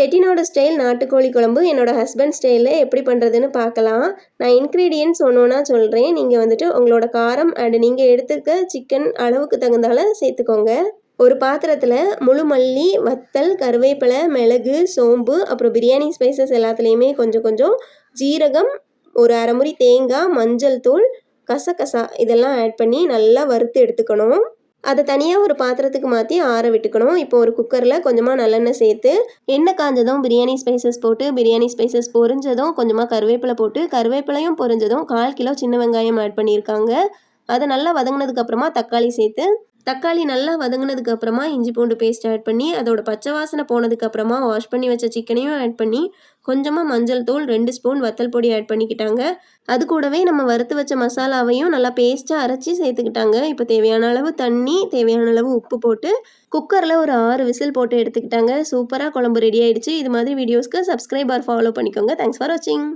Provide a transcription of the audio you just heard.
Chettinad style நாட்டுக்கோழி குழம்பு என்னோட ஹஸ்பண்ட் ஸ்டைலில் எப்படி பண்ணுறதுன்னு பார்க்கலாம். நான் இன்க்ரீடியன்ட்ஸ் ஒன்று ஒன்றா சொல்கிறேன். நீங்கள் வந்துட்டு உங்களோட காரம் அண்ட் நீங்கள் எடுத்துக்க சிக்கன் அளவுக்கு தகுந்தால சேர்த்துக்கோங்க. ஒரு பாத்திரத்தில் முழு மல்லி, வத்தல், கருவேப்பிலை, மிளகு, சோம்பு, அப்புறம் பிரியாணி ஸ்பைசஸ் எல்லாத்துலேயுமே கொஞ்சம் கொஞ்சம், ஜீரகம், ஒரு அரை முறி தேங்காய், மஞ்சள் தூள், கசகசா இதெல்லாம் ஆட் பண்ணி நல்லா வறுத்து எடுத்துக்கணும். அதை தனியாக ஒரு பாத்திரத்துக்கு மாற்றி ஆற விட்டுக்கணும். இப்போ ஒரு குக்கரில் கொஞ்சமாக நல்லெண்ணெய் சேர்த்து எண்ணெய் காஞ்சதும் பிரியாணி ஸ்பைசஸ் போட்டு, பிரியாணி ஸ்பைசஸ் பொரிஞ்சதும் கொஞ்சமாக கருவேப்பிலை போட்டு, கருவேப்பிலையும் பொரிஞ்சதும் 1/4 கிலோ சின்ன வெங்காயம் ஆட் பண்ணியிருக்காங்க. அதை நல்லா வதங்கினதுக்கப்புறமா தக்காளி சேர்த்து, தக்காளி நல்லா வதங்கினதுக்கு அப்புறமா இஞ்சி பூண்டு பேஸ்ட் ஆட் பண்ணி, அதோட பச்சை வாசனை போனதுக்கு அப்புறமா வாஷ் பண்ணி வச்ச சிக்கனையும் ஆட் பண்ணி, கொஞ்சமாக மஞ்சள் தூள், 2 ஸ்பூன் வத்தல் பொடி ஆட் பண்ணிக்கிட்டாங்க. அது கூடவே நம்ம வறுத்து வச்ச மசாலாவையும் நல்லா பேஸ்ட்டாக அரைச்சி சேர்த்துக்கிட்டாங்க. இப்போ தேவையான அளவு தண்ணி, தேவையான அளவு உப்பு போட்டு குக்கரில் ஒரு 6 விசில் போட்டு எடுத்துக்கிட்டாங்க. சூப்பராக குழம்பு ரெடி ஆயிடுச்சு. இது மாதிரி வீடியோஸ்க்கு சப்ஸ்கிரைப் ஆர் ஃபாலோ பண்ணிக்கோங்க. தேங்க்ஸ் ஃபார் வாட்சிங்.